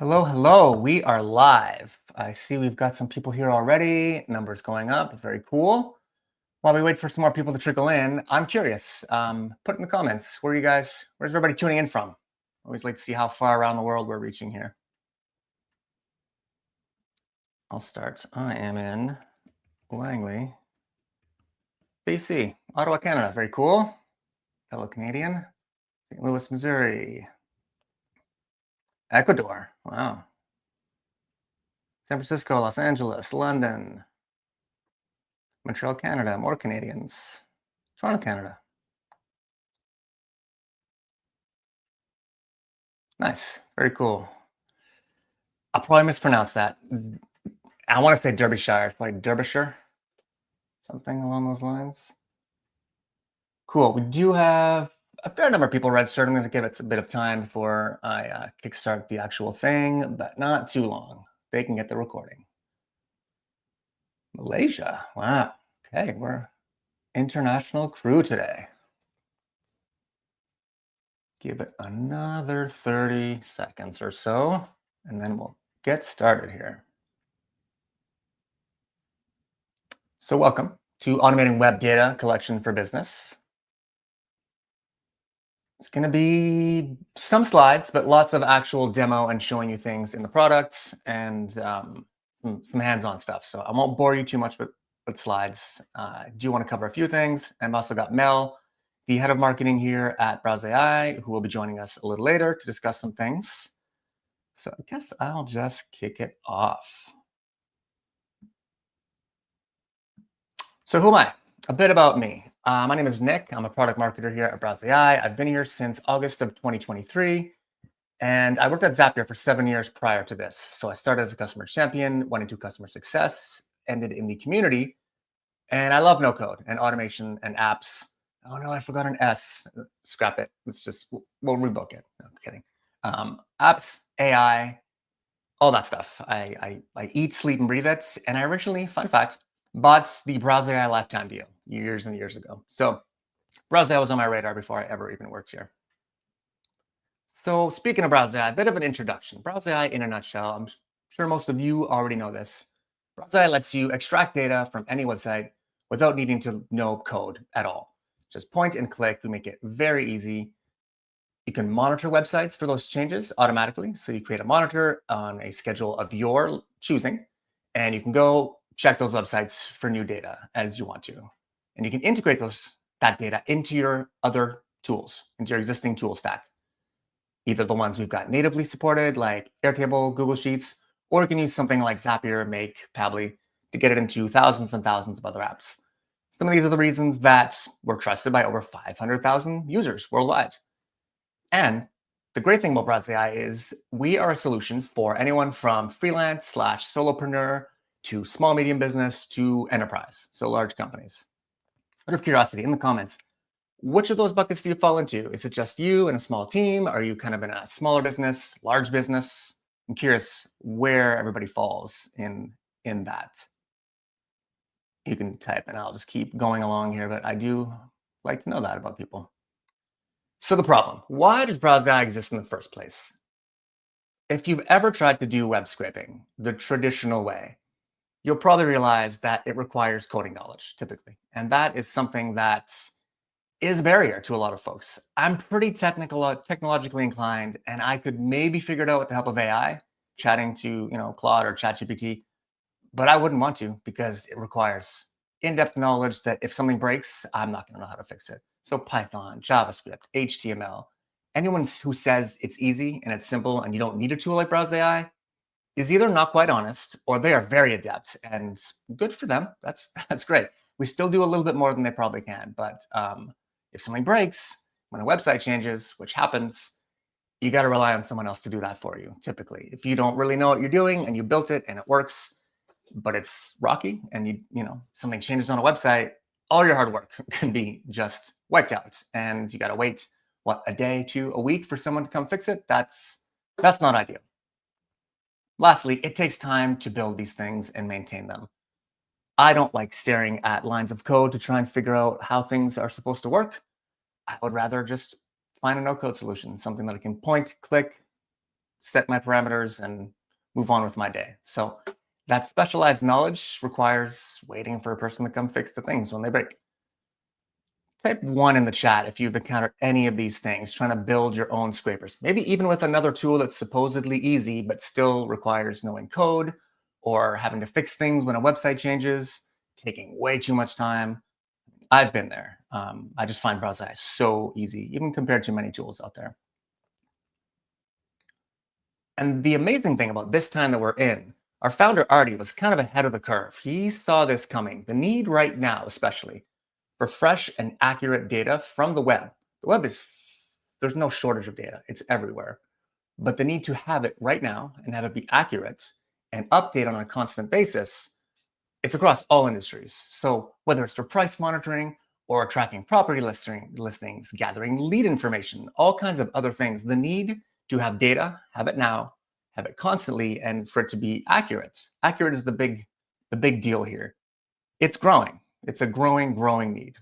Hello, hello. We are live. I see we've got some people here already. Numbers going up. Very cool. While we wait for some more people to trickle in, I'm curious. Put in the comments where's everybody tuning in from? Always like to see how far around the world we're reaching here. I'll start. I am in Langley, BC, Ottawa, Canada. Very cool. Fellow Canadian. St. Louis, Missouri. Ecuador. Wow. San Francisco, Los Angeles, London, Montreal, Canada. More Canadians. Toronto, Canada. Nice. Very cool. I'll probably mispronounce that. I want to say Derbyshire. It's probably Derbyshire, something along those lines. Cool. We do have a fair number of people registered. I'm going to give it a bit of time before I kickstart the actual thing, but not too long. They can get the recording. Malaysia. Wow. Okay, we're international crew today. Give it another 30 seconds or so, and then we'll get started here. So welcome to Automating Web Data Collection for Business. It's going to be some slides, but lots of actual demo and showing you things in the product and some hands-on stuff. So I won't bore you too much with slides. I do want to cover a few things. And I've also got Mel, the head of marketing here at Browse AI, who will be joining us a little later to discuss some things. So I guess I'll just kick it off. So who am I? A bit about me. My name is Nick. I'm a product marketer here at Browse AI. I've been here since August of 2023, and I worked at Zapier for 7 years prior to this. So I started as a customer champion, went into customer success, ended in the community, and I love no code and automation and apps. Oh no, I forgot an S. Scrap it. We'll rebook it. No, I'm kidding. Apps, AI, all that stuff. I eat, sleep, and breathe it. And I originally, fun fact, bought the Browse AI lifetime deal years and years ago. So Browse AI was on my radar before I ever even worked here. So speaking of Browse AI, a bit of an introduction. Browse AI in a nutshell, I'm sure most of you already know this. Browse AI lets you extract data from any website without needing to know code at all. Just point and click. We make it very easy. You can monitor websites for those changes automatically. So you create a monitor on a schedule of your choosing, and you can go check those websites for new data as you want to. And you can integrate that data into your other tools, into your existing tool stack. Either the ones we've got natively supported, like Airtable, Google Sheets, or you can use something like Zapier, Make, Pabbly to get it into thousands and thousands of other apps. Some of these are the reasons that we're trusted by over 500,000 users worldwide. And the great thing about Browse AI is we are a solution for anyone from freelance/solopreneur to small, medium business to enterprise, so large companies. Out of curiosity, in the comments, which of those buckets do you fall into? Is it just you and a small team? Are you kind of in a smaller business, large business? I'm curious where everybody falls in that. You can type and I'll just keep going along here, but I do like to know that about people. So the problem, why does Browse AI exist in the first place? If you've ever tried to do web scraping the traditional way, you'll probably realize that it requires coding knowledge typically. And that is something that is a barrier to a lot of folks. I'm pretty technologically inclined, and I could maybe figure it out with the help of AI, chatting to Claude or ChatGPT, but I wouldn't want to because it requires in-depth knowledge that if something breaks, I'm not going to know how to fix it. So Python, JavaScript, HTML, anyone who says it's easy and it's simple and you don't need a tool like Browse AI is either not quite honest or they are very adept, and good for them. That's great. We still do a little bit more than they probably can, but if something breaks, when a website changes, which happens, you got to rely on someone else to do that for you. Typically, if you don't really know what you're doing and you built it and it works, but it's rocky and something changes on a website, all your hard work can be just wiped out, and you got to wait a day to a week for someone to come fix it. That's not ideal. Lastly, it takes time to build these things and maintain them. I don't like staring at lines of code to try and figure out how things are supposed to work. I would rather just find a no-code solution, something that I can point, click, set my parameters, and move on with my day. So that specialized knowledge requires waiting for a person to come fix the things when they break. Type one in the chat if you've encountered any of these things, trying to build your own scrapers. Maybe even with another tool that's supposedly easy, but still requires knowing code or having to fix things when a website changes, taking way too much time. I've been there. I just find Browser AI so easy, even compared to many tools out there. And the amazing thing about this time that we're in, our founder Artie was kind of ahead of the curve. He saw this coming. The need right now, especially for fresh and accurate data from the web. The web is, there's no shortage of data, it's everywhere. But the need to have it right now and have it be accurate and update on a constant basis, it's across all industries. So whether it's for price monitoring or tracking property listings, gathering lead information, all kinds of other things, the need to have data, have it now, have it constantly, and for it to be accurate. Accurate is the big deal here. It's growing. It's a growing need.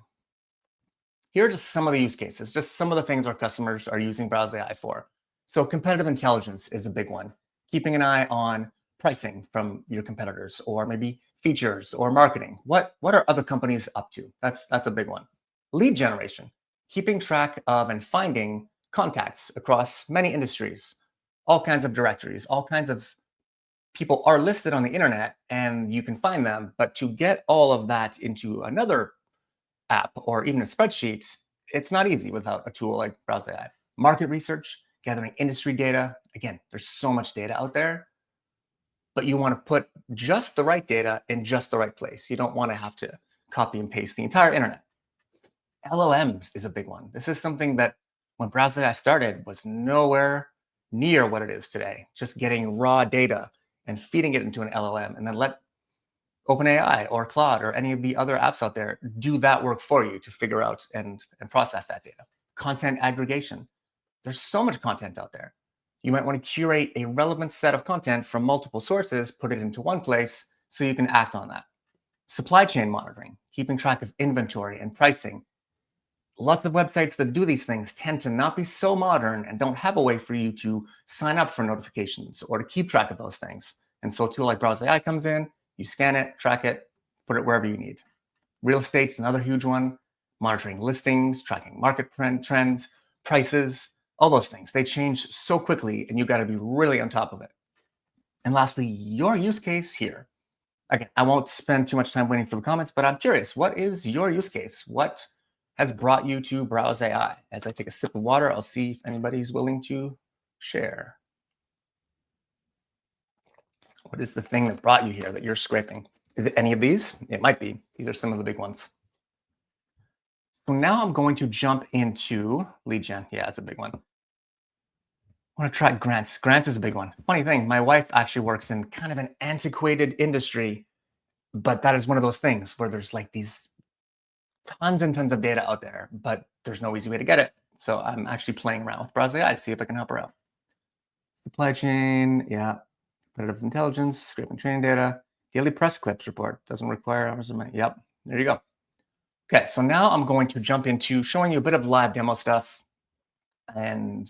Here are just some of the use cases, just some of the things our customers are using Browse AI for. So competitive intelligence is a big one. Keeping an eye on pricing from your competitors, or maybe features or marketing. What are other companies up to? That's a big one. Lead generation, keeping track of and finding contacts across many industries, all kinds of directories, all kinds of people are listed on the internet and you can find them. But to get all of that into another app or even a spreadsheet, it's not easy without a tool like Browse AI. Market research, gathering industry data. Again, there's so much data out there, but you want to put just the right data in just the right place. You don't want to have to copy and paste the entire internet. LLMs is a big one. This is something that when Browse AI started was nowhere near what it is today. Just getting raw data and feeding it into an LLM and then let OpenAI or Claude or any of the other apps out there do that work for you to figure out and process that data. Content aggregation. There's so much content out there. You might want to curate a relevant set of content from multiple sources, put it into one place so you can act on that. Supply chain monitoring, keeping track of inventory and pricing. Lots of websites that do these things tend to not be so modern and don't have a way for you to sign up for notifications or to keep track of those things. And so a tool like Browse AI comes in, you scan it, track it, put it wherever you need. Real estate's another huge one. Monitoring listings, tracking market trends, prices, all those things. They change so quickly and you got to be really on top of it. And lastly, your use case here. Again, I won't spend too much time waiting for the comments, but I'm curious, what is your use case? What has brought you to Browse AI? As I take a sip of water, I'll see if anybody's willing to share. What is the thing that brought you here that you're scraping? Is it any of these? It might be. These are some of the big ones. So now I'm going to jump into lead gen. Yeah, that's a big one. I want to track grants. Grants is a big one. Funny thing, my wife actually works in kind of an antiquated industry, but that is one of those things where there's like these tons and tons of data out there, but there's no easy way to get it. So I'm actually playing around with Browse AI to see if I can help her out. Supply chain, yeah. Competitive intelligence, scraping training data, daily press clips report. Doesn't require hours of money. Yep, there you go. Okay, so now I'm going to jump into showing you a bit of live demo stuff. And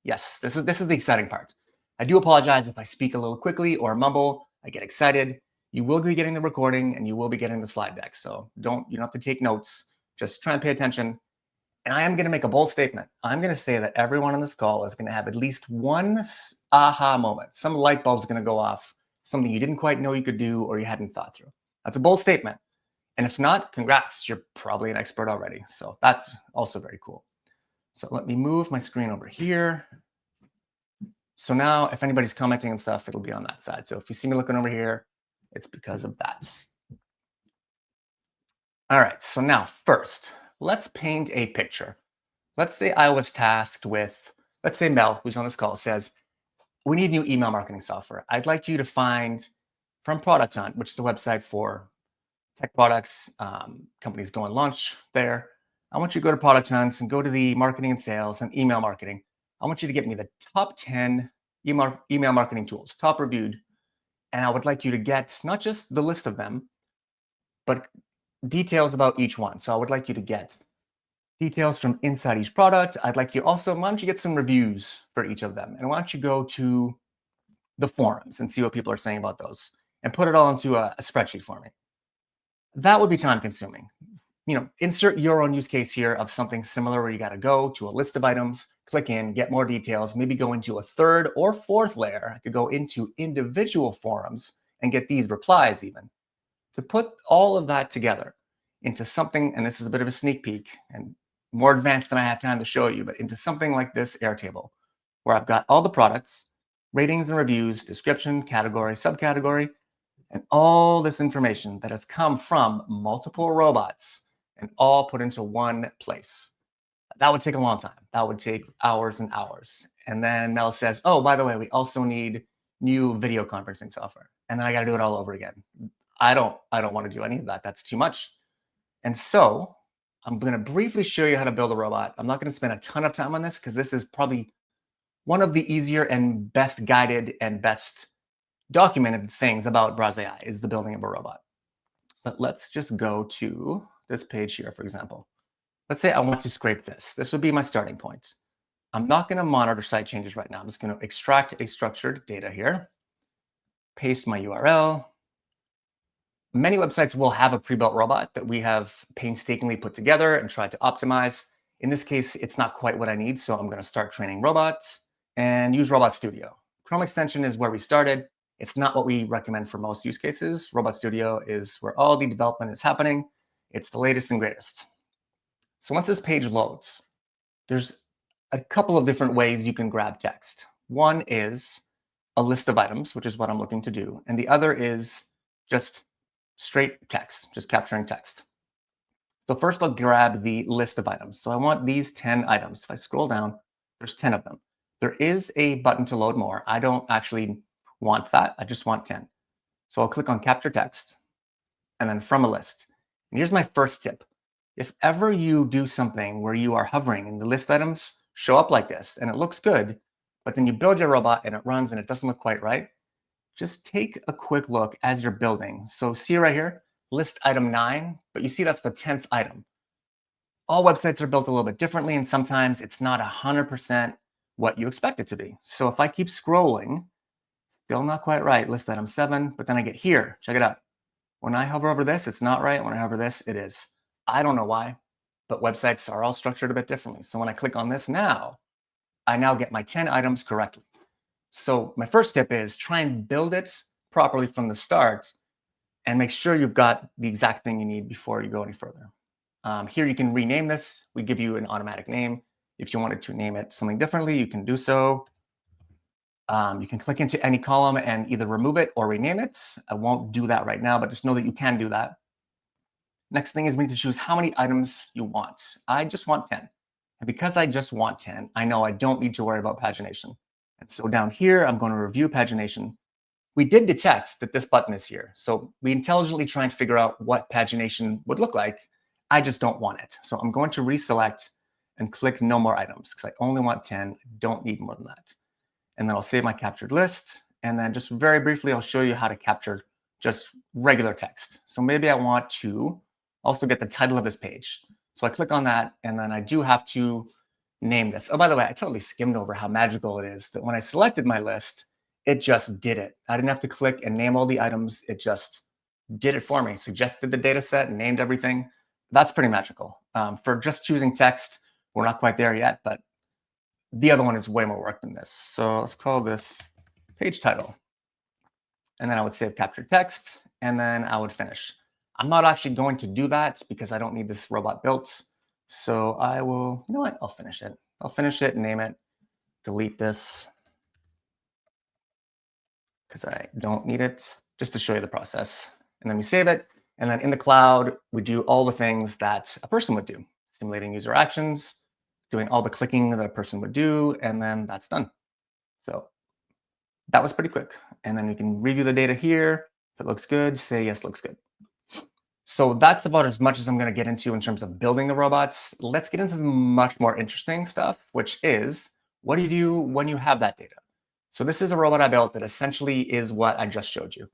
yes, this is the exciting part. I do apologize if I speak a little quickly or mumble. I get excited. You will be getting the recording and you will be getting the slide deck. So you don't have to take notes. Just try and pay attention. And I am going to make a bold statement. I'm going to say that everyone on this call is going to have at least one aha moment. Some light bulb is going to go off, something you didn't quite know you could do or you hadn't thought through. That's a bold statement. And if not, congrats, you're probably an expert already. So that's also very cool. So let me move my screen over here. So now if anybody's commenting and stuff, it'll be on that side. So if you see me looking over here, it's because of that. All right, so now first, let's paint a picture. Let's say I was tasked with, let's say Mel, who's on this call, says, we need new email marketing software. I'd like you to find from Product Hunt, which is a website for tech products, companies go and launch there. I want you to go to Product Hunt and go to the marketing and sales and email marketing. I want you to get me the top 10 email marketing tools, top reviewed. And I would like you to get not just the list of them, but details about each one. So I would like you to get Details from inside each product. I'd like you also, why don't you get some reviews for each of them? And why don't you go to the forums and see what people are saying about those and put it all into a spreadsheet for me. That would be time consuming. Insert your own use case here of something similar where you got to go to a list of items, click in, get more details, maybe go into a third or fourth layer. I could go into individual forums and get these replies even. To put all of that together into something, and this is a bit of a sneak peek and more advanced than I have time to show you, but into something like this Airtable, where I've got all the products, ratings and reviews, description, category, subcategory, and all this information that has come from multiple robots and all put into one place. That would take a long time. That would take hours and hours. And then Mel says, oh, by the way, we also need new video conferencing software. And then I got to do it all over again. I don't want to do any of that. That's too much. And so I'm going to briefly show you how to build a robot. I'm not going to spend a ton of time on this because this is probably one of the easier and best guided and best documented things about Braz AI is the building of a robot. But let's just go to this page here, for example. Let's say I want to scrape this. This would be my starting point. I'm not going to monitor site changes right now. I'm just going to extract a structured data here, paste my URL. Many websites will have a pre-built robot that we have painstakingly put together and tried to optimize. In this case, it's not quite what I need, so I'm going to start training robots and use Robot Studio. Chrome extension is where we started. It's not what we recommend for most use cases. Robot Studio is where all the development is happening. It's the latest and greatest. So once this page loads, there's a couple of different ways you can grab text. One is a list of items, which is what I'm looking to do. And the other is just straight text, just capturing text. So first I'll grab the list of items. So I want these 10 items. If I scroll down, there's 10 of them. There is a button to load more. I don't actually want that. I just want 10. So I'll click on capture text and then from a list. And here's my first tip. If ever you do something where you are hovering and the list items show up like this and it looks good, but then you build your robot and it runs and it doesn't look quite right, just take a quick look as you're building. So see right here, list item 9, but you see that's the 10th item. All websites are built a little bit differently, and sometimes it's not 100% what you expect it to be. So if I keep scrolling, still not quite right, list item 7, but then I get here, check it out. When I hover over this, it's not right. When I hover this, it is. I don't know why, but websites are all structured a bit differently. So when I click on this now, I now get my 10 items correctly. So my first tip is try and build it properly from the start and make sure you've got the exact thing you need before you go any further. Here you can rename this. We give you an automatic name. If you wanted to name it something differently, you can do so. You can click into any column and either remove it or rename it. I won't do that right now, but just know that you can do that. Next thing is we need to choose how many items you want. I just want 10. And because I just want 10, I know I don't need to worry about pagination. And so down here, I'm going to review pagination. We did detect that this button is here. So we intelligently try and figure out what pagination would look like. I just don't want it. So I'm going to reselect and click no more items because I only want 10. I don't need more than that. And then I'll save my captured list. And then just very briefly, I'll show you how to capture just regular text. So maybe I want to also get the title of this page. So I click on that, and then I do have to name this. Oh, by the way, I totally skimmed over how magical it is that when I selected my list, it just did it. I didn't have to click and name all the items. It just did it for me, suggested the data set and named everything. That's pretty magical. For just choosing text, we're not quite there yet, but the other one is way more work than this. So let's call this page title. And then I would save captured text, and then I would finish. I'm not actually going to do that because I don't need this robot built. So I will, you know what? I'll finish it. I'll finish it, name it, delete this because I don't need it, just to show you the process. And then we save it. And then in the cloud, we do all the things that a person would do, simulating user actions, doing all the clicking that a person would do, and then that's done. So that was pretty quick. And then you can review the data here. If it looks good, say yes, looks good. So that's about as much as I'm going to get into in terms of building the robots. Let's get into the much more interesting stuff, which is what do you do when you have that data? So this is a robot I built that essentially is what I just showed you.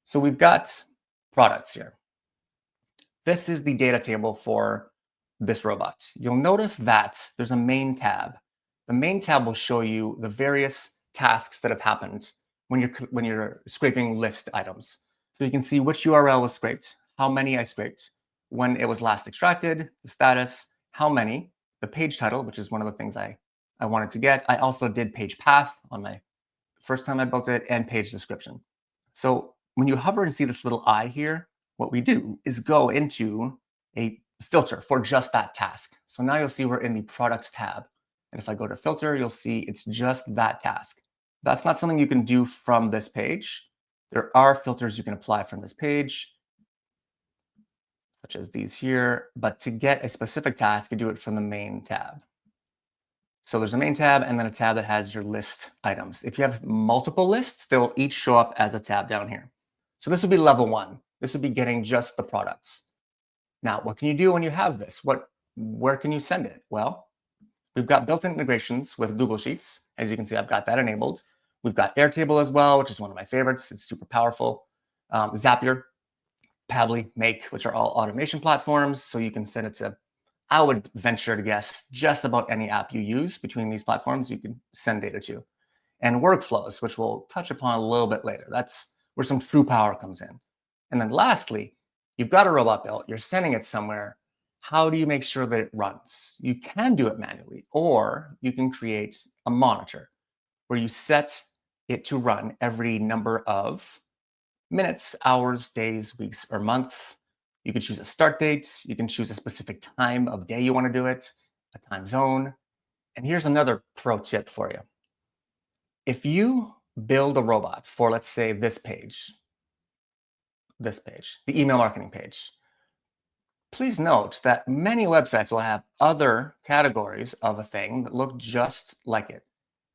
So we've got products here. This is the data table for this robot, you'll notice that there's a main tab. The main tab will show you the various tasks that have happened when you're scraping list items. So you can see which URL was scraped, how many I scraped, when it was last extracted, the status, how many, the page title, which is one of the things I wanted to get. I also did page path on my first time I built it, and page description. So when you hover and see this little eye here, what we do is go into a filter for just that task. So now you'll see we're in the products tab. And if I go to filter, you'll see it's just that task. That's not something you can do from this page. There are filters you can apply from this page, such as these here. But to get a specific task, you do it from the main tab. So there's a main tab and then a tab that has your list items. If you have multiple lists, they'll each show up as a tab down here. So this would be level 1. This would be getting just the products. Now, what can you do when you have this? Where can you send it? Well, we've got built-in integrations with Google Sheets. As you can see, I've got that enabled. We've got Airtable as well, which is one of my favorites. It's super powerful. Zapier, Pabbly, Make, which are all automation platforms. So you can send it to, I would venture to guess, just about any app you use between these platforms, you can send data to. And workflows, which we'll touch upon a little bit later. That's where some true power comes in. And then lastly, you've got a robot built, you're sending it somewhere. How do you make sure that it runs? You can do it manually, or you can create a monitor where you set it to run every number of minutes, hours, days, weeks, or months. You can choose a start date. You can choose a specific time of day you want to do it, a time zone. And here's another pro tip for you. If you build a robot for, let's say, this page, the email marketing page, please note that many websites will have other categories of a thing that look just like it.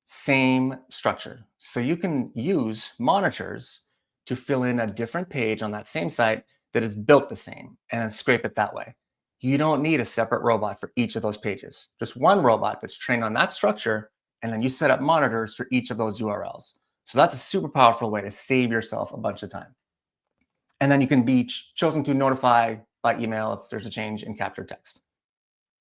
Same structure. So you can use monitors to fill in a different page on that same site that is built the same and then scrape it that way. You don't need a separate robot for each of those pages. Just one robot that's trained on that structure, and then you set up monitors for each of those URLs. So that's a super powerful way to save yourself a bunch of time. And then you can be chosen to notify by email if there's a change in captured text.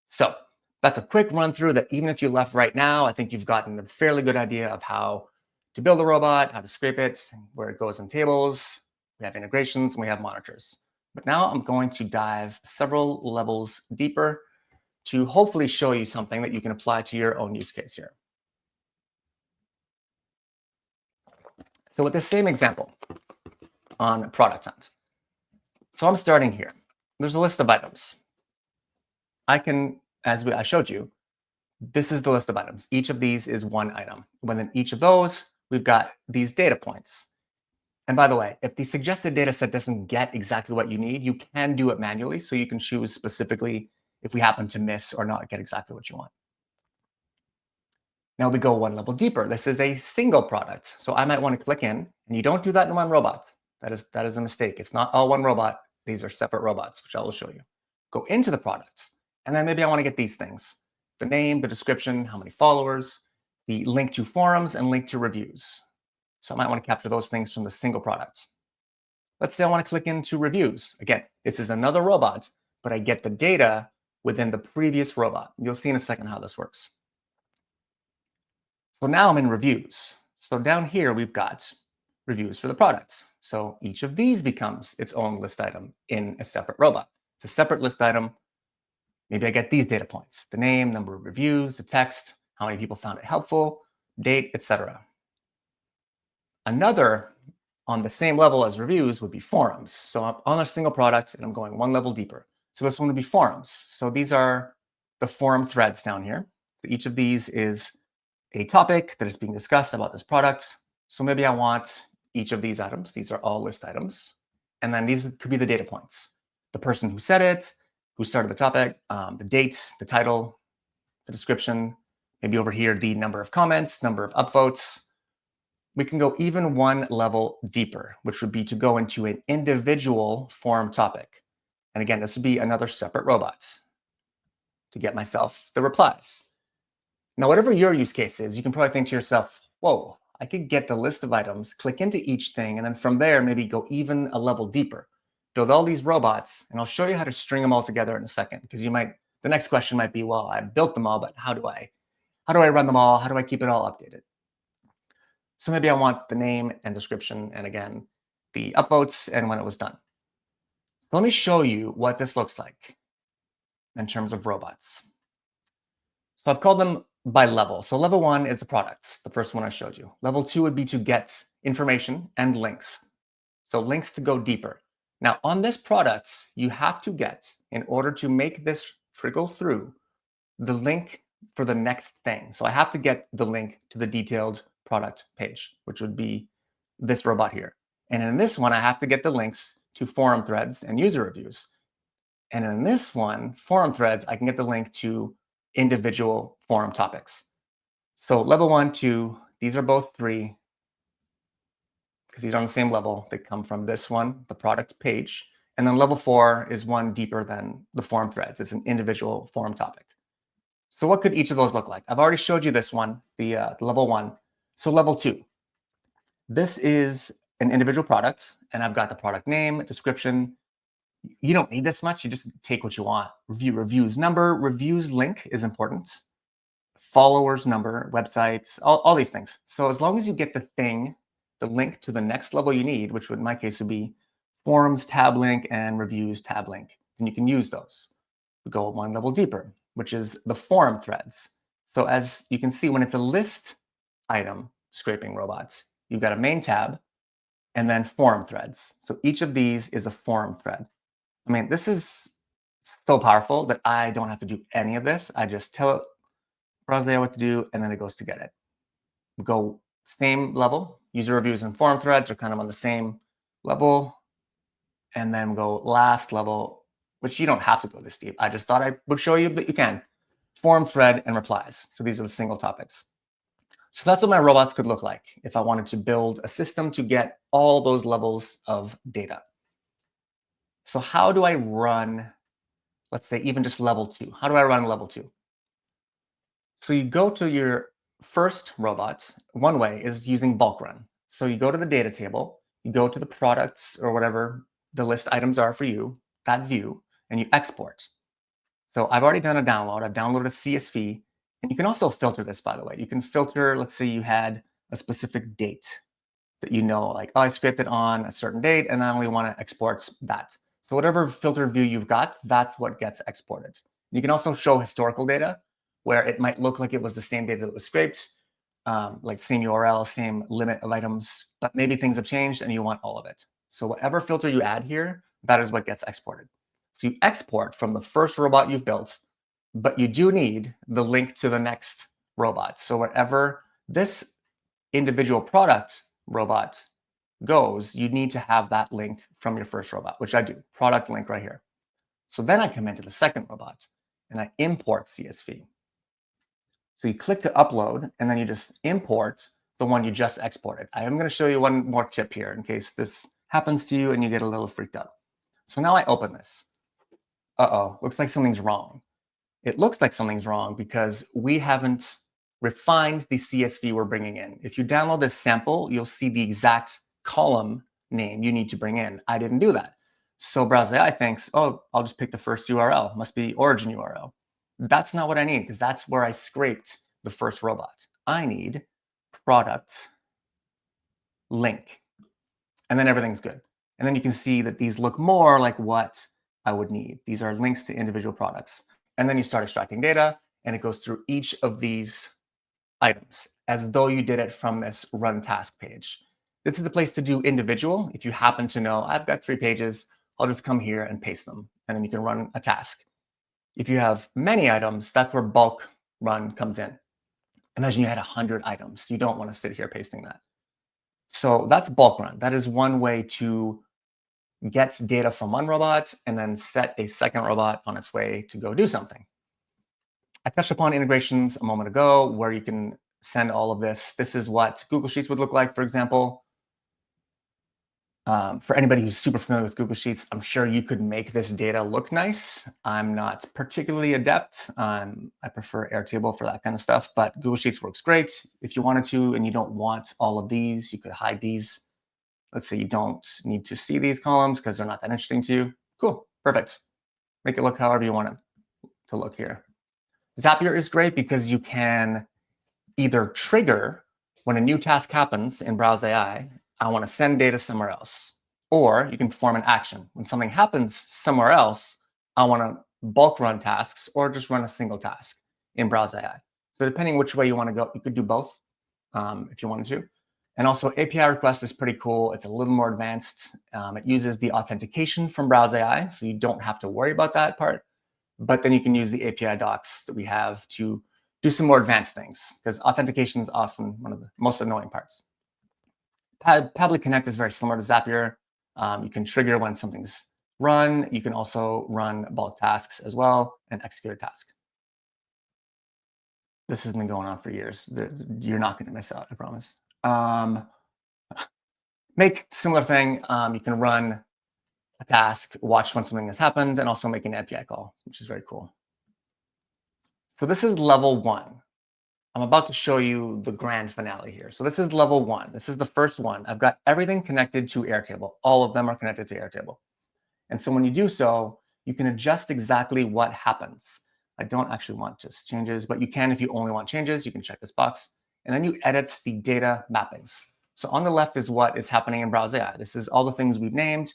So that's a quick run through that even if you left right now, I think you've gotten a fairly good idea of how to build a robot, how to scrape it, where it goes in tables. We have integrations and we have monitors. But now I'm going to dive several levels deeper to hopefully show you something that you can apply to your own use case here. So with the same example on product hunt. So I'm starting here. There's a list of items. I can, as I showed you, this is the list of items. Each of these is one item. Within each of those, we've got these data points. And by the way, if the suggested data set doesn't get exactly what you need, you can do it manually. So you can choose specifically if we happen to miss or not get exactly what you want. Now we go one level deeper. This is a single product. So I might want to click in, and you don't do that in one robot. That is a mistake. It's not all one robot. These are separate robots, which I will show you. Go into the product, and then maybe I want to get these things: the name, the description, how many followers, the link to forums, and link to reviews. So I might want to capture those things from the single product. Let's say I want to click into reviews. Again, this is another robot, but I get the data within the previous robot. You'll see in a second how this works. So now I'm in reviews. So down here, we've got reviews for the product. So each of these becomes its own list item in a separate robot. It's a separate list item. Maybe I get these data points: the name, number of reviews, the text, how many people found it helpful, date, etc. Another on the same level as reviews would be forums. So I'm on a single product and I'm going one level deeper. So this one would be forums. So these are the forum threads down here. So each of these is a topic that is being discussed about this product. So maybe I want each of these items. These are all list items. And then these could be the data points: the person who said it, who started the topic, the date, the title, the description, maybe over here, the number of comments, number of upvotes. We can go even one level deeper, which would be to go into an individual forum topic. And again, this would be another separate robot to get myself the replies. Now, whatever your use case is, you can probably think to yourself, whoa, I could get the list of items, click into each thing, and then from there, maybe go even a level deeper. Build all these robots, and I'll show you how to string them all together in a second, because you might The next question might be, well, I built them all, but how do I run them all? How do I keep it all updated? So maybe I want the name and description, and again, the upvotes and when it was done. So let me show you what this looks like in terms of robots. So I've called them by level. So level 1 is the products, the first one I showed you. Level 2 would be to get information and links. So links to go deeper. Now on this products, you have to get, in order to make this trickle through, the link for the next thing. So I have to get the link to the detailed product page, which would be this robot here. And in this one, I have to get the links to forum threads and user reviews. And in this one, forum threads, I can get the link to individual forum topics. So level 1, 2, these are both 3, because these are on the same level. They come from this one, the product page. And then level 4 is one deeper than the forum threads. It's an individual forum topic. So what could each of those look like? I've already showed you this one, the level 1. So level 2, this is an individual product, and I've got the product name, description. You don't need this much. You just take what you want. Reviews number, reviews link is important. Followers number, websites, all these things. So as long as you get the thing, the link to the next level you need, which would in my case would be forums tab link and reviews tab link, and you can use those. We go one level deeper, which is the forum threads. So as you can see, when it's a list item scraping robots, you've got a main tab and then forum threads. So each of these is a forum thread. I mean, this is so powerful that I don't have to do any of this. I just tell it, browse layout what to do, and then it goes to get it. We go same level. User reviews and forum threads are kind of on the same level. And then we go last level, which you don't have to go this deep. I just thought I would show you that you can. Forum thread and replies. So these are the single topics. So that's what my robots could look like if I wanted to build a system to get all those levels of data. So how do I run, let's say, even just level 2? How do I run level 2? So you go to your first robot. One way is using bulk run. So you go to the data table, you go to the products or whatever the list items are for you, that view, and you export. So I've already done a download. I've downloaded a CSV. And you can also filter this, by the way. You can filter, let's say you had a specific date that you know, like, oh, I scraped it on a certain date, and I only want to export that. So whatever filter view you've got, that's what gets exported. You can also show historical data where it might look like it was the same data that was scraped, like same URL, same limit of items, but maybe things have changed and you want all of it. So whatever filter you add here, that is what gets exported. So you export from the first robot you've built, but you do need the link to the next robot. So wherever this individual product robot goes, you need to have that link from your first robot, which I do, product link right here. So then I come into the second robot and I import CSV. So you click to upload and then you just import the one you just exported. I am going to show you one more tip here in case this happens to you and you get a little freaked out. So now I open this. Uh-oh, looks like something's wrong. It looks like something's wrong because we haven't refined the CSV we're bringing in. If you download this sample, you'll see the exact column name you need to bring in. I didn't do that. So Browse AI thinks, oh, I'll just pick the first URL. Must be origin URL. That's not what I need because that's where I scraped the first robot. I need product link. And then everything's good. And then you can see that these look more like what I would need. These are links to individual products. And then you start extracting data, and it goes through each of these items as though you did it from this run task page. This is the place to do individual. If you happen to know, I've got 3 pages, I'll just come here and paste them, and then you can run a task. If you have many items, that's where bulk run comes in. Imagine you had 100 items. You don't want to sit here pasting that. So that's bulk run. That is one way to get data from one robot and then set a second robot on its way to go do something. I touched upon integrations a moment ago where you can send all of this. This is what Google Sheets would look like, for example. For anybody who's super familiar with Google Sheets, I'm sure you could make this data look nice. I'm not particularly adept. I prefer Airtable for that kind of stuff, but Google Sheets works great. If you wanted to and you don't want all of these, you could hide these. Let's say you don't need to see these columns because they're not that interesting to you. Cool, perfect. Make it look however you want it to look here. Zapier is great because you can either trigger when a new task happens in Browse AI, I want to send data somewhere else, or you can perform an action. When something happens somewhere else, I want to bulk run tasks or just run a single task in Browse AI. So depending which way you want to go, you could do both if you wanted to. And also API request is pretty cool. It's a little more advanced. It uses the authentication from Browse AI, so you don't have to worry about that part. But then you can use the API docs that we have to do some more advanced things, because authentication is often one of the most annoying parts. Pabbly Connect is very similar to Zapier. You can trigger when something's run. You can also run bulk tasks as well and execute a task. This has been going on for years. You're not going to miss out, I promise. Make similar thing. You can run a task, watch when something has happened, and also make an API call, which is very cool. So this is level 1. I'm about to show you the grand finale here. So this is level 1. This is the first one. I've got everything connected to Airtable. All of them are connected to Airtable. And so when you do so, you can adjust exactly what happens. I don't actually want just changes, but you can if you only want changes. You can check this box. And then you edit the data mappings. So on the left is what is happening in Browse AI. This is all the things we've named.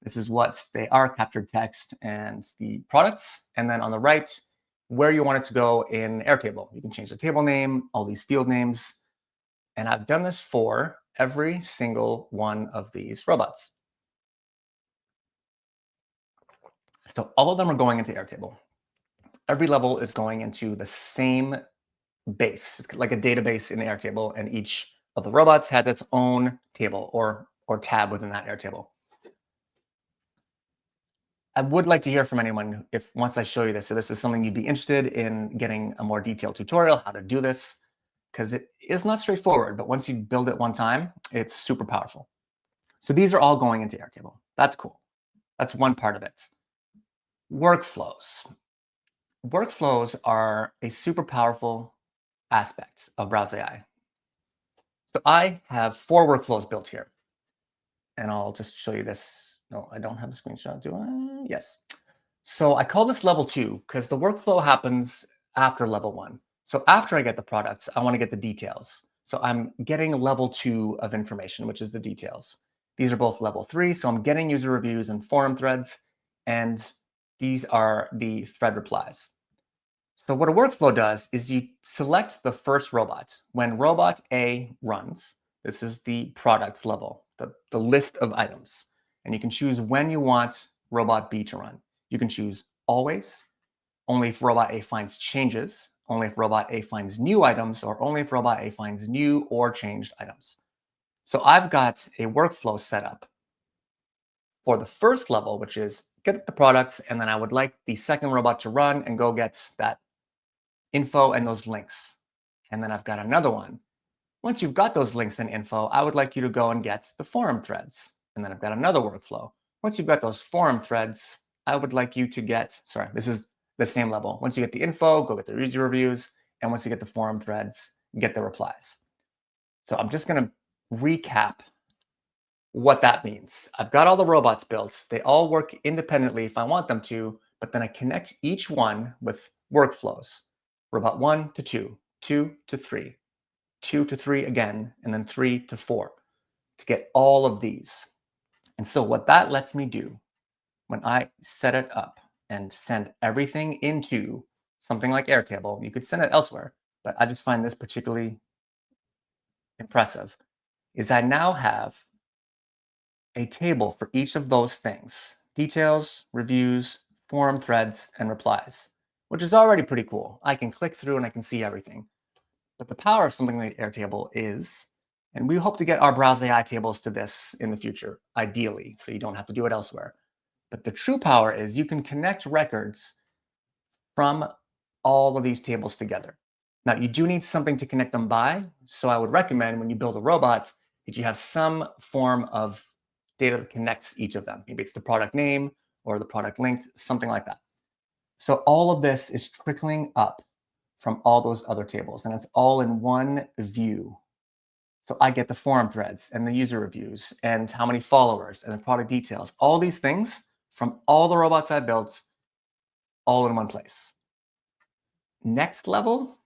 This is what they are, captured text and the products. And then on the right, where you want it to go in Airtable. You can change the table name, all these field names. And I've done this for every single one of these robots. So all of them are going into Airtable. Every level is going into the same base. It's like a database in Airtable, and each of the robots has its own table or tab within that Airtable. I would like to hear from anyone if once I show you this, so this is something you'd be interested in getting a more detailed tutorial, how to do this, because it is not straightforward, but once you build it one time, it's super powerful. So these are all going into Airtable. That's cool. That's one part of it. Workflows. Workflows are a super powerful aspect of Browse AI. So I have 4 workflows built here. And I'll just show you this. No, I don't have a screenshot, do I? Yes. So I call this level 2 because the workflow happens after level 1. So after I get the products, I want to get the details. So I'm getting level 2 of information, which is the details. These are both level 3. So I'm getting user reviews and forum threads. And these are the thread replies. So what a workflow does is you select the first robot. When robot A runs, this is the product level, the list of items. And you can choose when you want robot B to run. You can choose always, only if robot A finds changes, only if robot A finds new items, or only if robot A finds new or changed items. So I've got a workflow set up for the first level, which is get the products, and then I would like the second robot to run and go get that info and those links. And then I've got another one. Once you've got those links and info, I would like you to go and get the forum threads. And then I've got another workflow. Once you've got those forum threads, I would like you to get, sorry, this is the same level. Once you get the info, go get the user reviews. And once you get the forum threads, get the replies. So I'm just going to recap what that means. I've got all the robots built. They all work independently if I want them to, but then I connect each one with workflows. Robot 1 to 2, 2 to 3, 2 to 3 again, and then 3 to 4 to get all of these. And so what that lets me do when I set it up and send everything into something like Airtable, you could send it elsewhere, but I just find this particularly impressive, is I now have a table for each of those things: details, reviews, forum threads, and replies, which is already pretty cool. I can click through and I can see everything. But the power of something like Airtable is, and we hope to get our Browse AI tables to this in the future, ideally, so you don't have to do it elsewhere. But the true power is you can connect records from all of these tables together. Now, you do need something to connect them by, so I would recommend when you build a robot that you have some form of data that connects each of them. Maybe it's the product name or the product linked, something like that. So all of this is trickling up from all those other tables, and it's all in one view. So I get the forum threads and the user reviews and how many followers and the product details, all these things from all the robots I built, all in one place. Next level,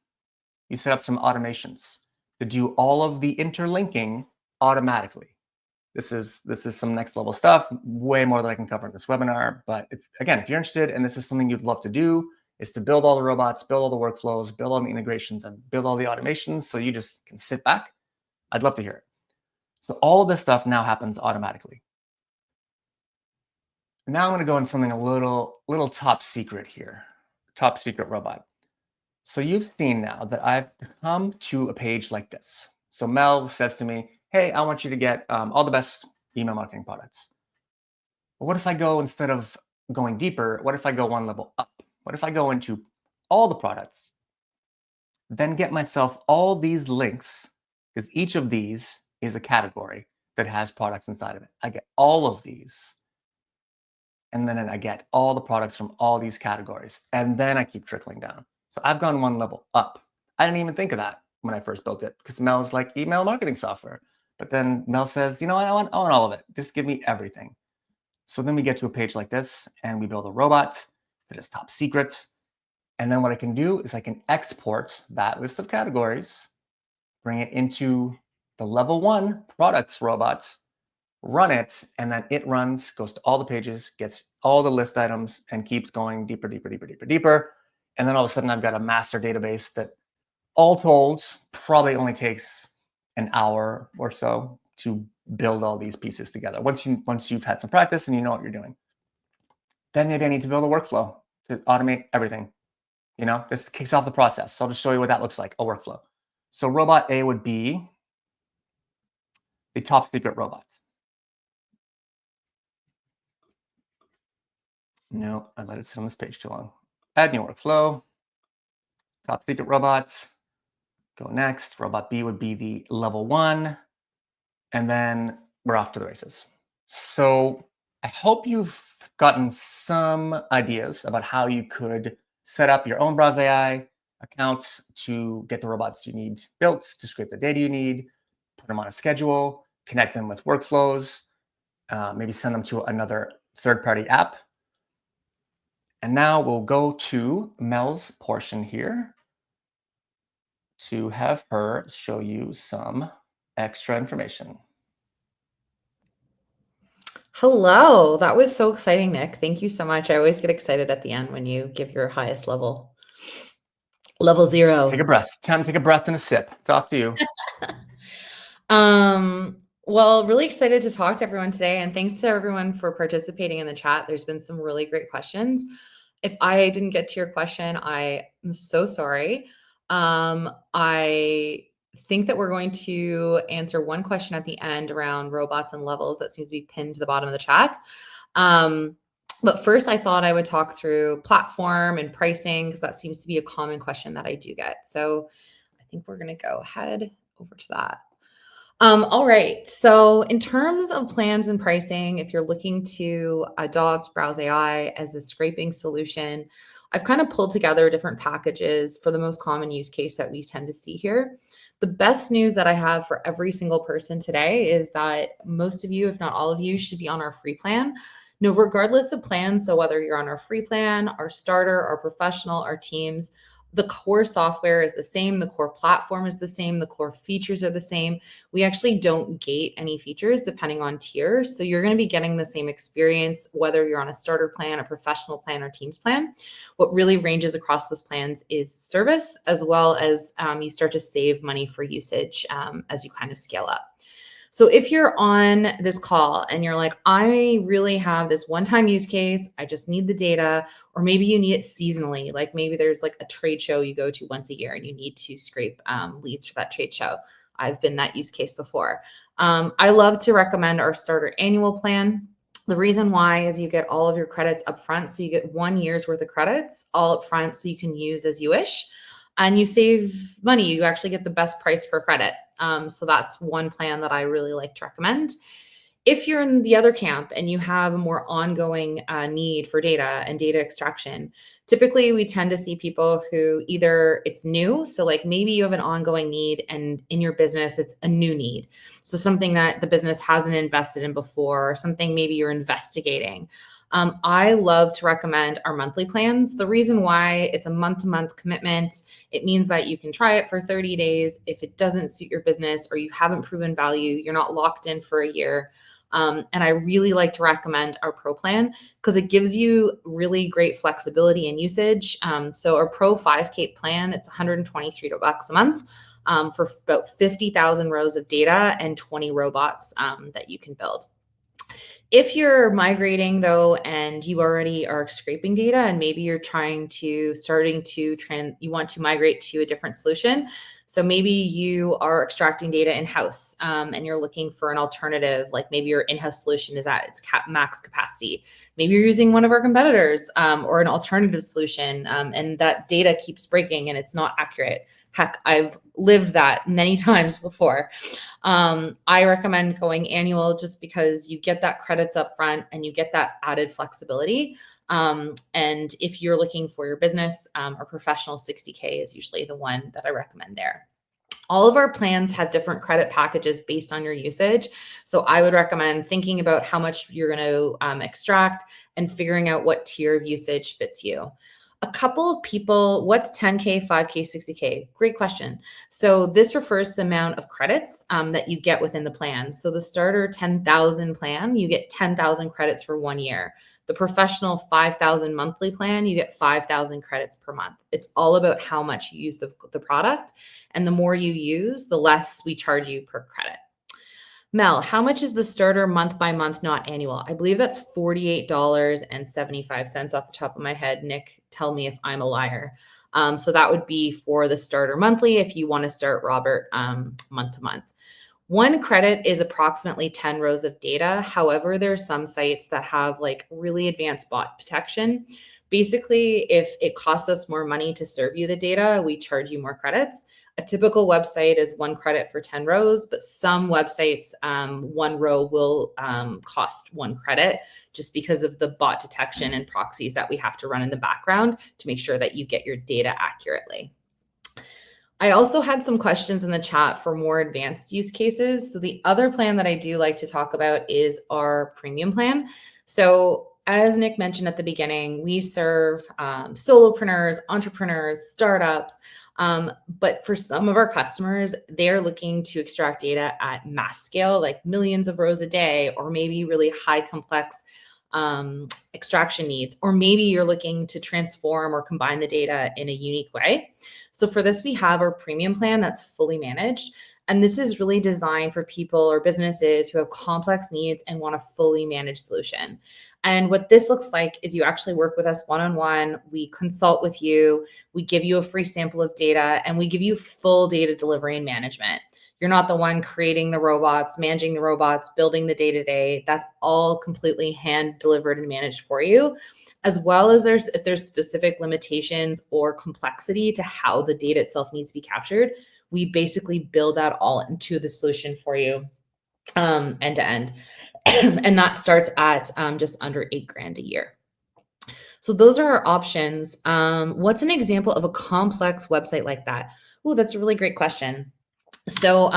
you set up some automations to do all of the interlinking automatically. This is some next level stuff, way more than I can cover in this webinar. But if you're interested and this is something you'd love to do, is to build all the robots, build all the workflows, build all the integrations, and build all the automations so you just can sit back, I'd love to hear it. So all of this stuff now happens automatically. Now I'm going to go into something a little top secret here, top secret robot. So you've seen now that I've come to a page like this. So Mel says to me, hey, I want you to get all the best email marketing products. But what if I go, instead of going deeper, what if I go one level up? What if I go into all the products, then get myself all these links, because each of these is a category that has products inside of it. I get all of these. And then I get all the products from all these categories. And then I keep trickling down. So I've gone one level up. I didn't even think of that when I first built it, because Mel's like email marketing software. But then Mel says, you know what, I want all of it. Just give me everything. So then we get to a page like this and we build a robot that is top secret. And then what I can do is I can export that list of categories, bring it into the level 1 products robot, run it, and then it runs, goes to all the pages, gets all the list items, and keeps going deeper, deeper, deeper, deeper, deeper. And then all of a sudden I've got a master database that, all told, probably only takes an hour or so to build all these pieces together. Once you've had some practice and you know what you're doing, then maybe I need to build a workflow to automate everything. This kicks off the process. So I'll just show you what that looks like, a workflow. So robot A would be the top secret robot. No, I let it sit on this page too long. Add new workflow, top secret robots, go next. Robot B would be the level 1, and then we're off to the races. So I hope you've gotten some ideas about how you could set up your own Browse AI account to get the robots you need built, to scrape the data you need, put them on a schedule, connect them with workflows, maybe send them to another third-party app. And now we'll go to Mel's portion here to have her show you some extra information. Hello, that was so exciting, Nick. Thank you so much. I always get excited at the end when you give your highest level. Level 0. Take a breath. Time to take a breath and a sip. It's off to you. Well, really excited to talk to everyone today, and thanks to everyone for participating in the chat. There's been some really great questions. If I didn't get to your question, I am so sorry. I think that we're going to answer one question at the end around robots and levels that seems to be pinned to the bottom of the chat. But first, I thought I would talk through platform and pricing, because that seems to be a common question that I do get. So I think we're going to go ahead over to that. All right. So in terms of plans and pricing, if you're looking to adopt Browse AI as a scraping solution, I've kind of pulled together different packages for the most common use case that we tend to see here. The best news that I have for every single person today is that most of you, if not all of you, should be on our free plan. No, regardless of plan, so whether you're on our free plan, our starter, our professional, our teams, the core software is the same, the core platform is the same, the core features are the same. We actually don't gate any features depending on tier. So you're going to be getting the same experience, whether you're on a starter plan, a professional plan, or teams plan. What really ranges across those plans is service, as well as you start to save money for usage as you kind of scale up. So if you're on this call and you're like, I really have this one-time use case, I just need the data, or maybe you need it seasonally, like maybe there's like a trade show you go to once a year and you need to scrape leads for that trade show. I've been that use case before. I love to recommend our starter annual plan. The reason why is you get all of your credits up front. So you get 1 year's worth of credits all up front so you can use as you wish. And you save money. You actually get the best price per credit. So that's one plan that I really like to recommend. If you're in the other camp and you have a more ongoing need for data and data extraction, typically we tend to see people who either it's new, so like maybe you have an ongoing need and in your business it's a new need. So something that the business hasn't invested in before, or something maybe you're investigating. I love to recommend our monthly plans. The reason why it's a month-to-month commitment, it means that you can try it for 30 days. If it doesn't suit your business or you haven't proven value, you're not locked in for a year. And I really like to recommend our Pro plan because it gives you really great flexibility and usage. So our Pro 5K plan, it's $123 a month for about 50,000 rows of data and 20 robots that you can build. If you're migrating though, and you already are scraping data and maybe you're you want to migrate to a different solution. So maybe you are extracting data in-house and you're looking for an alternative, like maybe your in-house solution is at its max capacity. Maybe you're using one of our competitors or an alternative solution and that data keeps breaking and it's not accurate. Heck, I've lived that many times before. I recommend going annual just because you get that credits up front and you get that added flexibility. And if you're looking for your business or professional, 60K is usually the one that I recommend there. All of our plans have different credit packages based on your usage. So I would recommend thinking about how much you're going to extract and figuring out what tier of usage fits you. A couple of people, what's 10K, 5K, 60K? Great question. So this refers to the amount of credits that you get within the plan. So the starter 10,000 plan, you get 10,000 credits for 1 year. The professional 5,000 monthly plan, you get 5,000 credits per month. It's all about how much you use the product. And the more you use, the less we charge you per credit. Mel, how much is the starter month by month, not annual? I believe that's $48.75 off the top of my head. Nick, tell me if I'm a liar. So that would be for the starter monthly if you want to start Robert month to month. 1 credit is approximately 10 rows of data. However, there are some sites that have like really advanced bot protection. Basically, if it costs us more money to serve you the data, we charge you more credits. A typical website is 1 credit for 10 rows, but some websites, 1 row will cost 1 credit just because of the bot detection and proxies that we have to run in the background to make sure that you get your data accurately. I also had some questions in the chat for more advanced use cases. So the other plan that I do like to talk about is our premium plan. So as Nick mentioned at the beginning, we serve solopreneurs, entrepreneurs, startups. But for some of our customers, they're looking to extract data at mass scale, like millions of rows a day, or maybe really high complex extraction needs, or maybe you're looking to transform or combine the data in a unique way. So for this, we have our premium plan that's fully managed. And this is really designed for people or businesses who have complex needs and want a fully managed solution. And what this looks like is you actually work with us one-on-one. We consult with you. We give you a free sample of data, and we give you full data delivery and management. You're not the one creating the robots, managing the robots, building the day-to-day. That's all completely hand delivered and managed for you. As well as if there's specific limitations or complexity to how the data itself needs to be captured, we basically build that all into the solution for you end to end. And that starts at just under $8,000 a year. So those are our options. What's an example of a complex website like that? Oh, that's a really great question. So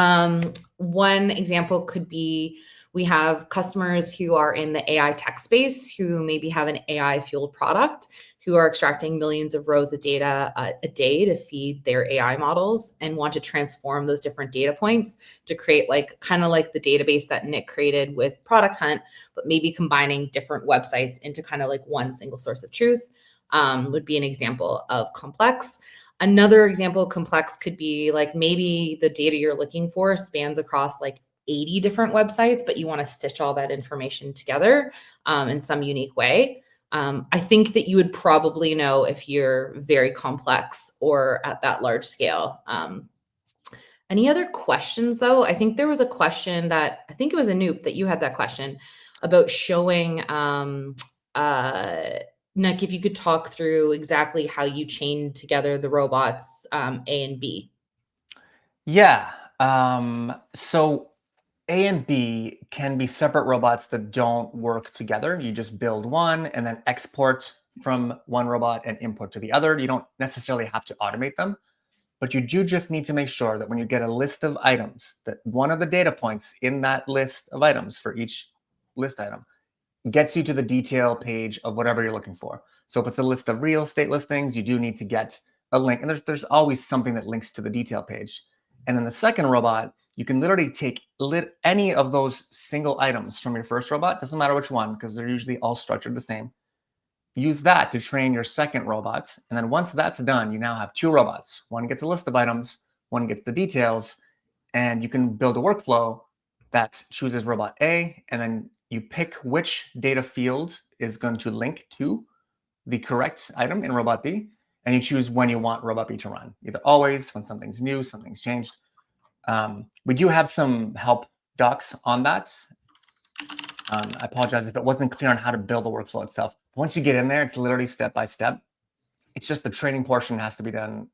one example could be we have customers who are in the AI tech space who maybe have an AI fueled product who are extracting millions of rows of data a day to feed their AI models and want to transform those different data points to create kind of like the database that Nick created with Product Hunt, but maybe combining different websites into kind of like one single source of truth would be an example of complex. Another example of complex could be like maybe the data you're looking for spans across like 80 different websites, but you want to stitch all that information together in some unique way. I think that you would probably know if you're very complex or at that large scale. Any other questions though? I think there was a question that, I think it was Anoop that you had that question about showing, Nick, if you could talk through exactly how you chain together the robots A and B. Yeah. So A and B can be separate robots that don't work together. You just build one and then export from one robot and import to the other. You don't necessarily have to automate them, but you do just need to make sure that when you get a list of items, that one of the data points in that list of items for each list item gets you to the detail page of whatever you're looking for. So if it's a list of real estate listings, you do need to get a link. And there's always something that links to the detail page. And then the second robot, you can literally take any of those single items from your first robot, doesn't matter which one, because they're usually all structured the same. Use that to train your second robot. And then once that's done, you now have two robots. One gets a list of items, one gets the details, and you can build a workflow that chooses robot A, and then you pick which data field is going to link to the correct item in robot B, and you choose when you want robot B to run, either always, when something's new, something's changed. We do have some help docs on that. I apologize if it wasn't clear on how to build the workflow itself. Once you get in there, it's literally step by step. It's just the training portion has to be done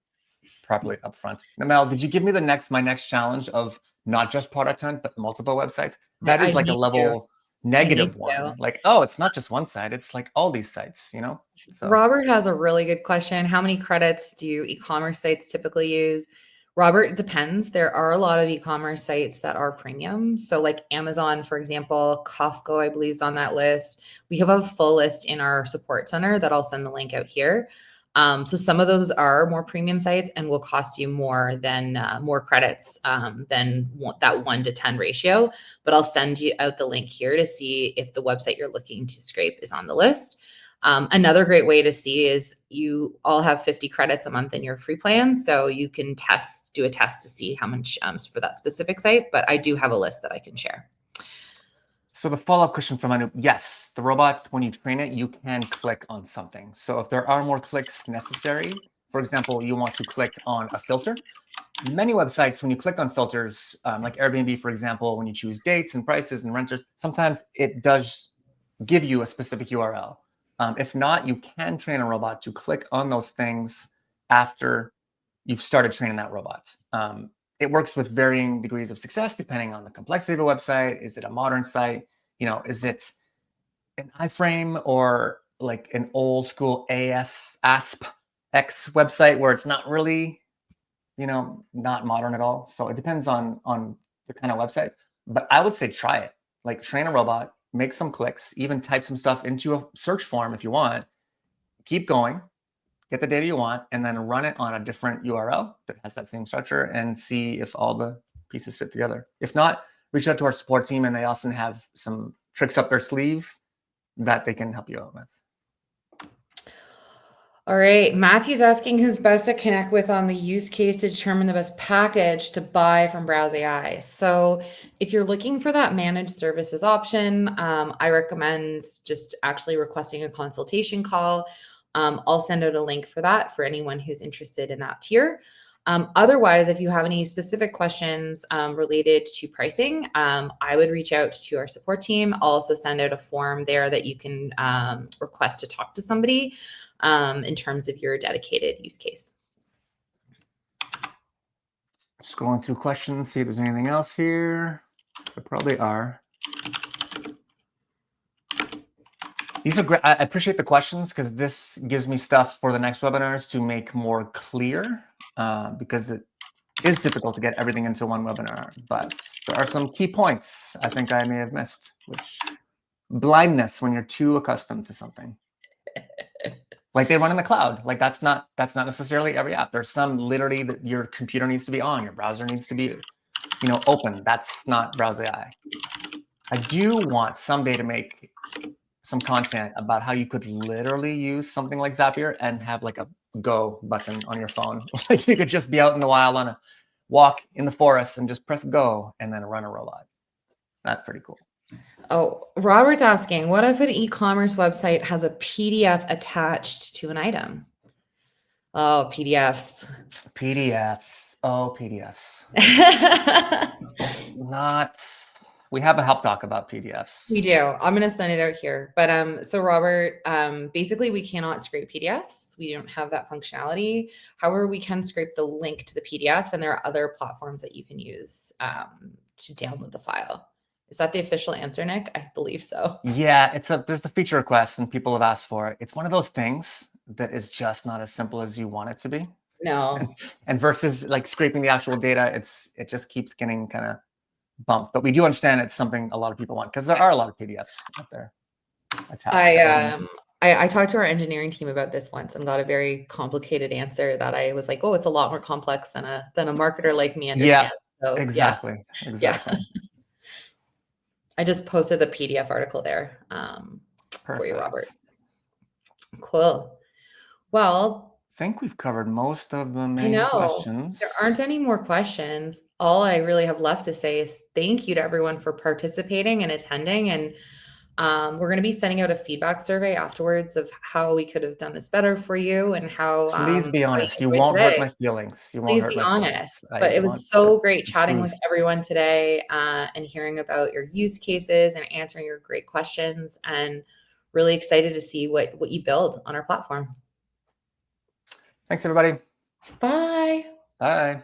properly upfront. Now, Mel, did you give me my next challenge of not just Product Hunt, but multiple websites? That is like a level negative one. Like, oh, it's not just one site. It's like all these sites, you know? So Robert has a really good question. How many credits do e-commerce sites typically use? Robert, it depends. There are a lot of e-commerce sites that are premium. So like Amazon, for example, Costco, I believe is on that list. We have a full list in our support center that I'll send the link out here. So some of those are more premium sites and will cost you more than more credits than that 1 to 10 ratio. But I'll send you out the link here to see if the website you're looking to scrape is on the list. Another great way to see is you all have 50 credits a month in your free plan. So you can do a test to see how much for that specific site. But I do have a list that I can share. So the follow-up question from Anu, yes, the robot, when you train it, you can click on something. So if there are more clicks necessary, for example, you want to click on a filter. Many websites, when you click on filters, like Airbnb, for example, when you choose dates and prices and renters, sometimes it does give you a specific URL. If not, you can train a robot to click on those things after you've started training that robot. It works with varying degrees of success depending on the complexity of a website. Is it a modern site? You know, is it an iframe or like an old school ASP X website where it's not really, you know, not modern at all? So it depends on the kind of website. But I would say try it. Like train a robot, make some clicks, even type some stuff into a search form if you want. Keep going, get the data you want, and then run it on a different URL that has that same structure and see if all the pieces fit together. If not, reach out to our support team, and they often have some tricks up their sleeve that they can help you out with. All right, Matthew's asking who's best to connect with on the use case to determine the best package to buy from Browse AI. So if you're looking for that managed services option, I recommend just actually requesting a consultation call. I'll send out a link for that for anyone who's interested in that tier. Otherwise, if you have any specific questions related to pricing, I would reach out to our support team. I'll also send out a form there that you can request to talk to somebody in terms of your dedicated use case. Scrolling through questions, see if there's anything else here. There probably are. These are great. I appreciate the questions because this gives me stuff for the next webinars to make more clear because it is difficult to get everything into one webinar. But there are some key points I think I may have missed, which blindness when you're too accustomed to something. Like they run in the cloud. Like that's not necessarily every app. There's some literally that your computer needs to be on, your browser needs to be, you know, open. That's not Browse AI. I do want someday to make some content about how you could literally use something like Zapier and have like a go button on your phone. Like you could just be out in the wild on a walk in the forest and just press go and then run a robot. That's pretty cool. Oh, Robert's asking, what if an e-commerce website has a PDF attached to an item? Oh, PDFs. PDFs. Oh, PDFs. We have a help doc about PDFs. We do. I'm going to send it out here. But so Robert, basically we cannot scrape PDFs. We don't have that functionality. However, we can scrape the link to the PDF, and there are other platforms that you can use to download the file. Is that the official answer, Nick? I believe so. Yeah, there's a feature request and people have asked for it. It's one of those things that is just not as simple as you want it to be. No. And versus like scraping the actual data, it just keeps getting kind of bumped. But we do understand it's something a lot of people want because there are a lot of PDFs out there. attached to everything. I talked to our engineering team about this once and got a very complicated answer that I was like, oh, it's a lot more complex than a marketer like me Yeah, understands. So exactly. yeah. Exactly. I just posted the PDF article there for you, Robert. Perfect. Cool. Well, I think we've covered most of the I main know questions. there aren't any more questions. All I really have left to say is thank you to everyone for participating and attending. And we're going to be sending out a feedback survey afterwards of how we could have done this better for you and how Please be how honest. You enjoyed won't hurt today. my feelings. You won't Please hurt be my feelings. honest. I But it want was so the great chatting with truth. everyone today and hearing about your use cases and answering your great questions, and really excited to see what you build on our platform. Thanks, everybody. Bye. Bye.